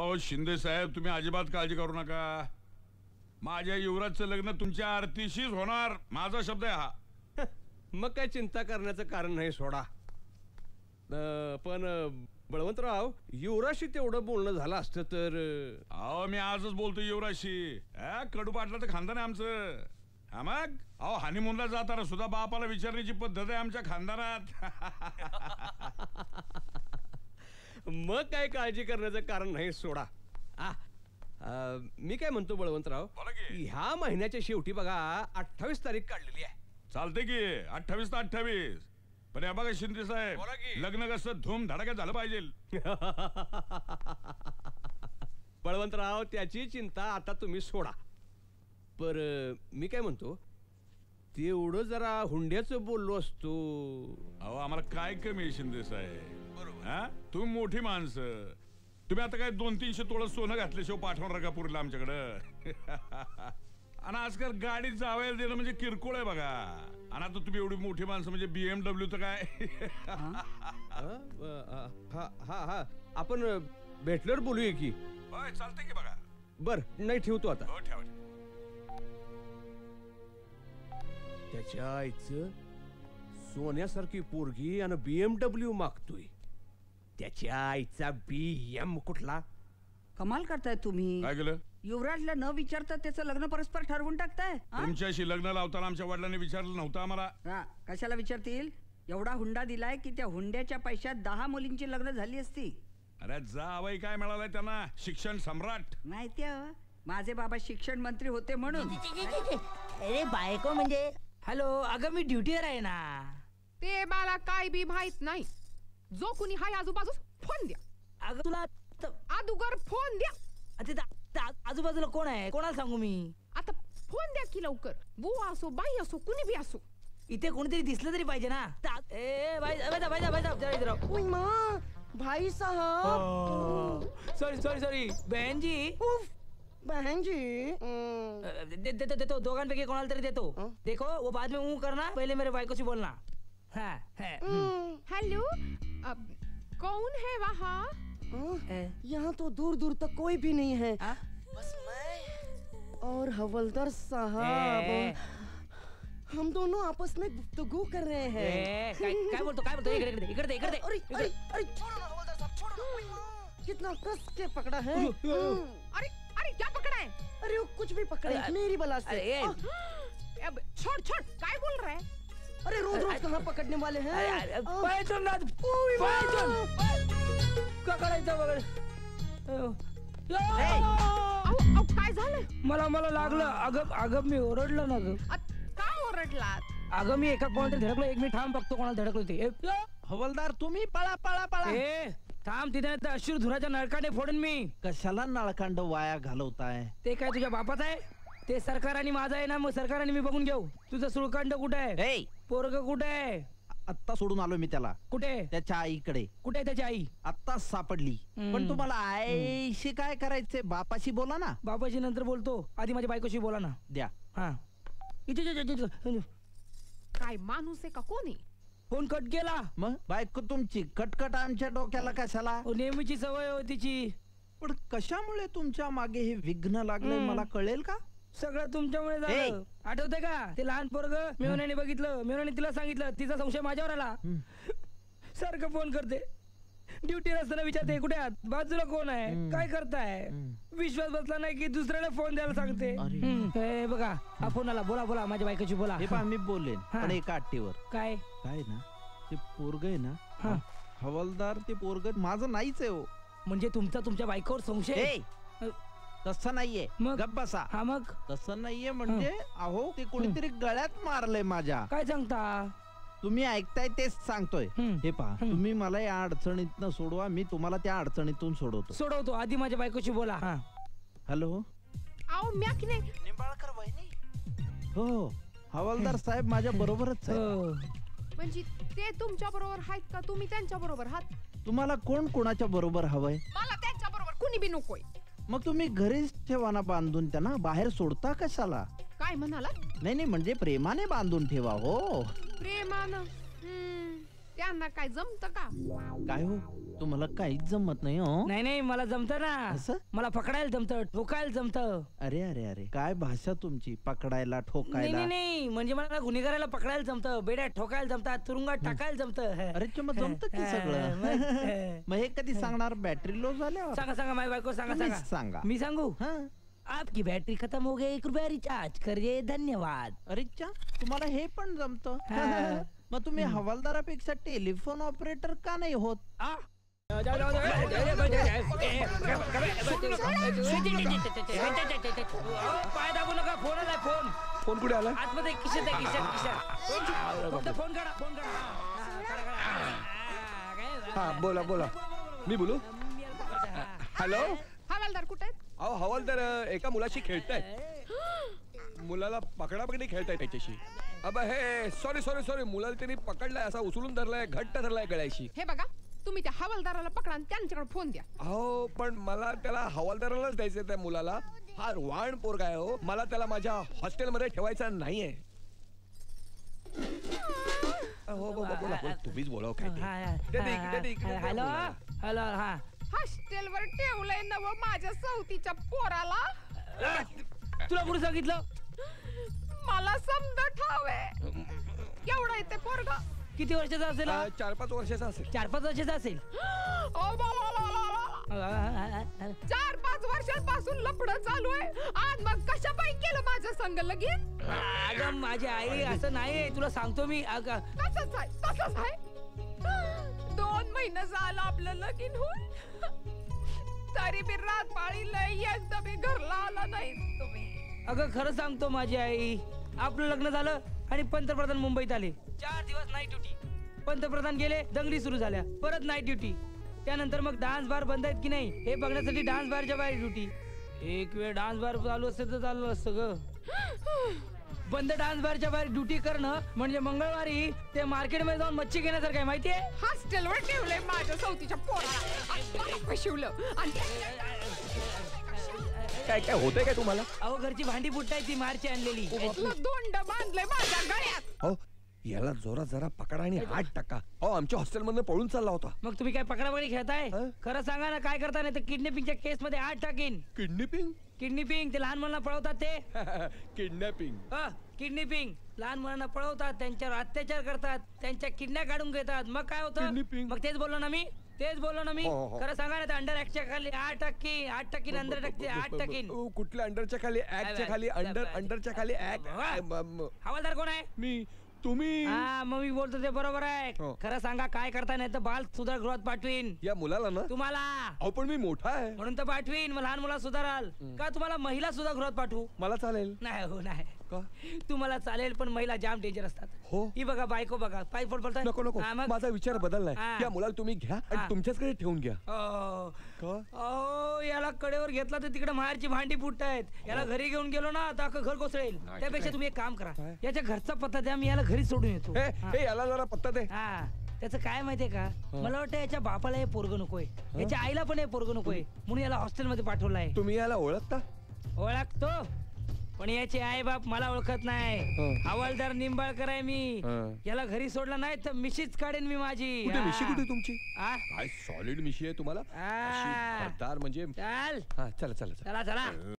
अहो शिंदे साहेब, तुम्ही अजिबात काळजी करू नका. माझ्या युवराजचं लग्न तुमच्या आरतीशीच होणार, माझा शब्द आहे हा. मग काय चिंता करण्याचं कारण नाही, सोडा. पण बळवंतराव, युवराजशी तेवढं बोलणं झालं असतं तर. अहो मी आजच बोलतो युवराजशी. कडू पाटलाचं खानदान आहे आमचं. हा मग अहो हनीमूनला जाताना सुद्धा बापाला विचारण्याची पद्धत आहे आमच्या खानदानात. मग काय काळजी करण्याचं कारण नाही, सोडा. मी काय म्हणतो बळवंतराव, ह्या महिन्याच्या शेवटी बघा 28 तारीख काढलेली आहे. चालते की 28 तर 28. पण या बघा शिंदे साहेब, लग्न कसं धूम धडाक्यात झालं पाहिजे. बळवंतराव, त्याची चिंता आता तुम्ही सोडा. पर मी काय म्हणतो, तेवढं जरा हुंड्याचं बोललो असतो. अहो आम्हाला काय कमी आहे शिंदे साहेब, बरोबर. तुम्ही मोठी माणसं, तुम्ही आता काय 200-300 तोळं सोनं घातल्याशिवाय पाठवणार का पुरीला आमच्याकडं? आणि आजकाल गाडीत जावायला देणं म्हणजे किरकोळ आहे बघा. आणि आता तुम्ही एवढी मोठी माणसं म्हणजे BMW तर काय. हा आपण भेटल्यावर बोलूया की. चालतंय की बघा. बर, नाही ठेवतो आता. हो ठेवा. त्याच्या आईचं सोन्यासारखी पोरगी आणि BMW मागतोय. त्याच्या आईचा BM कुठला? कमाल करताय तुम्ही. काय केलं? युवराजला न विचारता त्याचं लग्न परस्पर ठरवून टाकताय. तुमच्याशी लग्न लावताना आमच्या वडिलांनी विचारलं नव्हतं आम्हाला. कशाला विचारतील? एवढा हुंडा दिलाय की त्या हुंड्याच्या पैशात 10 मुलींची लग्न झाली असती. अरे जावई काय मिळालंय त्यांना? शिक्षण सम्राट. माहितीये, माझे बाबा शिक्षण मंत्री होते म्हणून. अरे बायको म्हणजे. हॅलो, अगं मी ड्युटीवर आहे ना. ते मला काय बी माहित नाही. जो कुणी हाय आजूबाजूस फोन द्या. अगं तुला अदुगर फोन द्या. आजूबाजूला कोण आहे? कोणाला सांगू मी? आता फोन द्या की लवकर. बुवा असो, बाई असो, कुणी बी असो. इथे कोणीतरी दिसलं तरी पाहिजे ना. ए भाई भाई साहब, सॉरी बहन जी. बहन जी, देतो दोघांपैकी कोणाला तरी देतो. देखो वो बाद में ऊ करना, पहले मेरे भाई को से बोलना. हेलो, कौन है वहाँ? यहाँ तो दूर दूर तक कोई भी नहीं है. बस मैं और हवलदार साहब, हम दोनों आपस में गुफ्तगू कर रहे हैं. काय बोलतो? इकडे अरे छोड़ो ना हवलदार साहब, छोड़ो ना. कितना कस के पकड़ा है. अरे क्या पकड़ा है? अरे वो कुछ भी पकड़े, मेरी बला से. छोड़ काय बोल रहे हैं? अरे रोज कहाँ पकड़ने वाले हैं. काय झालं? मला लागलं. अगं मी ओरडलो ना ग. का ओरडलात? अगं मी एका कोणाला तरी धडकलो. 1 मिनिट थांब, बघतो कोणाला धडकलो ते. हवलदार तुम्ही पळा. थांब, तिथे अश्रू धुराच्या नळकाने फोडून मी. कशाला नळकांड वाया घालवताय? ते काय तुझ्या बापात आहे? ते सरकार आणि माझा आहे ना, मग सरकारने मी बघून घेऊ. तुझं सुळकांड कुठे आहे? पोरग कुठे आहे? आत्ता सोडून आलो मी त्याला. कुठे? त्याच्या आईकडे. कुठे त्याची आई? आत्ताच सापडली. पण तुम्हाला आईशी काय करायचंय? बापाशी बोला ना. बापाशी नंतर बोलतो, आधी माझ्या बायकोशी बोला ना. द्या. हा, काय माणूस आहे का कोणी? फोन कट केला. मग बायको तुमची कटकट आमच्या डोक्याला कशाला? नेहमीची सवय होती तिची. पण कशामुळे तुमच्या मागे हे विघ्न लागले मला कळेल का? सगळं तुमच्यामुळे झालं. आठवतंय का ते लहान पोरग मेवण्याने बघितलं, मेवण्याने तिला सांगितलं, तिचा संशय माझ्यावर आला. सारखं फोन करते, ड्युटी असताना विचारते कुठे आहात, बाजूला कोण आहे, काय करताय. विश्वास बसला नाही की दुसऱ्याला फोन द्यायला सांगते. हे बघा, हा फोन आला. बोला माझ्या बायकोची बोला. हे पहा मी बोलेन, पण एका अट्टीवर. काय ना ते पोरग आहे ना हवलदार, ते पोरग माझं नाहीच आहे. म्हणजे तुमच्या बायकोवर संशय? तसं नाहीये. गप्प बसा. हा मग तसं नाहीये म्हणजे अहो ते कोणीतरी गळ्यात मारलंय माझ्या. काय सांगता? तुम्ही ऐकताय तेच सांगतोय. हे पहा, तुम्ही मला या अडचणीतनं सोडवा, मी तुम्हाला त्या अडचणीतून सोडवतो. आधी माझ्या बायकोशी बोला. हॅलो, आओ म्याक नाही. निंबाळकर वहिनी. हो, हवालदार साहेब माझ्या बरोबरच आहे. म्हणजे ते तुमच्या बरोबर आहेत का तुम्ही त्यांच्या बरोबर आहात? तुम्हाला कोण कोणाच्या बरोबर हवंय? मला त्यांच्या बरोबर कुणी बी नकोय. मग तुम्ही घरीच ठेवा ना बांधून, त्यांना बाहेर सोडता कशाला? काय म्हणाला? नाही म्हणजे प्रेमाने बांधून ठेवा. हो, प्रेमानं त्यांना काय जमत का? काय हो तुम्हाला काहीच जमत नाही हो. नाही नाही मला जमत ना. असं? मला पकडायला जमतं, ठोकायला जमतं. अरे अरे अरे काय भाषा तुमची, पकडायला नाही ठोकायला. नाही नाही म्हणजे मला गुन्हेगाराला पकडायला जमतं, बेड्यात ठोकायला जमतात, तुरुंगात टाकायला जमतं. अरे मग जमत की सगळं. मग हे कधी सांगणार बॅटरी लो झाल्यावर? सांगा सांगा माझी बायको सांगा तुम्हीच सांगा. सांगा. मी सांगू? हा. आपकी बॅटरी खत्म हो गई, 1 रुपया रिचार्ज करिए, धन्यवाद. अरे च्या, तुम्हाला हे पण जमत. मग तुम्ही हवालदारापेक्षा टेलिफोन ऑपरेटर का नाही होत? पाय दाबू नका, फोन आलाय. फोन फोन कुठे आला? आतमध्ये खिशात आहे, खिशात. फक्त फोन काढा, फोन काढा. हा बोला बोला. मी बोलू? हॅलो. हवालदार कुठे आहेत? अहो हवालदार एका मुलाशी खेळतायत. मुलाला पकडापकडी खेळताय त्याच्याशी. अब हे सॉरी सॉरी सॉरी, मुलाला त्यांनी पकडलाय, असा उचलून धरलाय, घट्ट धरलाय गळ्याशी. हे बघा, तुम्ही त्या हवालदाराला पकडा आणि त्यांच्याकडे फोन द्या. अहो पण मला त्याला हवालदारालाच द्यायचं त्या मुलाला. हा वाण पोरगा आहे हो, मला त्याला माझ्या हॉस्टेलमध्ये ठेवायचा नाहीये. हो बोला, तुम्हीच बोलाव काय ते. Hello hello. हा हॉस्टेलवर ठेवलंय नव माझ्या सवतीच्या पोराला. तुला कोणी सांगितलं? मला समजा ठावे. एवढा येते पोरगा. किती वर्षाचा असेल? 4-5 वर्षाचा असेल. 4-5 वर्षाचा असेल. ओ बाबा, 4-5 वर्षांपासून लफडं चालू आहे. आज मग कशा पायी केलं माझ्या संग लगीन? अगं माझी आई, असं नाही, तुला सांगतो मी. तसंच आहे. 2 महिने झालं आपलं लगीन होऊन, तरी बी रात पाळीला एकदा बी घरला आला नाही तुम्ही. अगं खरं सांगतो माझी आई, आपलं लग्न झालं आणि पंतप्रधान मुंबईत आले. 4 दिवस नाईट ड्युटी. पंतप्रधान गेले, दंगली सुरू झाल्या, परत नाईट ड्युटी. त्यानंतर मग डान्स बार बंद आहेत की नाही हे बघण्यासाठी डान्स बारच्या बाहेर ड्युटी. एक वेळ डान्स बार चालू असते तर चालू असतं ग. बंद डान्स बारच्या बाहेर ड्युटी करणं म्हणजे मंगळवारी ते मार्केटमध्ये जाऊन मच्छी घेण्यासारखं आहे, माहितीये? हॉस्टेलवर ठेवलंय माझ्या सवतीच्या पोराला. फसवलं आणि काय काय होतंय काय तुम्हाला? अहो घरची भांडी फुटायची मारची आणलेली. दोंड बांधलंय माझ्या गळ्यात. हो याला जोरात जरा पकडा आणि हात टाका. हो आमच्या हॉस्टेलमधनं पळून चालला होता. मग तुम्ही काय पकडापकडी खेळताय? खरं सांगा ना काय करता, नाही तर किडनॅपिंगच्या केस मध्ये हात टाकीन. किडनॅपिंग? किडनॅपिंग ते लहान मुलांना पळवतात ते. किडनॅपिंग? किडनॅपिंग लहान मुलांना पळवतात, त्यांच्यावर अत्याचार करतात, त्यांच्या किडन्या काढून घेतात. मग काय होतं? Kidnapping? मग तेच बोललो ना मी. हो. खरं सांगा ना, तर अंडर ऍक्टच्या खाली 8 टाकीन, अंडर ऍक्टच्या 8 टाकीन. कुठल्या अंडरच्या खाली? ऍक्टच्या खाली? अंडरच्या खाली ऍक्ट? हवालदार कोण आहे? मी. तुम्ही? हा मग मी बोलतो ते बरोबर आहे. हो. खरं सांगा काय करताय, नाही तर बाल सुधार गृहात पाठवीन या मुलाला ना? तुम्हाला. अहो पण मी मोठा आहे. म्हणून तर पाठवीन. मग लहान मुला सुधाराल का तुम्हाला महिला सुद्धा गृहात पाठवू? मला चालेल. नाही हो नाही. का? तुम्हाला चालेल पण महिला जाम डेंजर असतात. हो. ही बघा बायको बघा, पाय बोलताय. नको नको, हा, मग? माझा विचार बदललाय. हा. या मुलाला तुम्ही घ्या आणि हा. तुमच्याचकडे ठेवून घ्या. हो. का? अहो याला कडेवर घेतला तर तिकडे माहेरची भांडी फुटतायत. याला घरी घेऊन गेलो ना तर अख्खं घर कोसळेल. त्यापेक्षा तुम्ही एक काम करा, काय? याच्या घरचा पत्ता द्या, मी याला घरी सोडून येतो. हे याला जरा पत्ता दे. हा त्याचं काय माहितीये का, मला वाटतं याच्या बापाला हे पोरग नकोय, याच्या आईला पण हे पोरग नकोय, म्हणून याला हॉस्टेलमध्ये पाठवलाय. तुम्ही याला ओळखता? ओळखतो पण याचे आई बाप मला ओळखत नाही. हवालदार निंबाळकर आहे मी. याला घरी सोडला नाही तर मिशीच काढेन मी माझी. कुठे मिशी? कुठे तुमची? हा? काय सॉलिड मिशी आहे तुम्हाला? हा. अशी भरदार म्हणजे. चल हा चला चला चला. चला चला.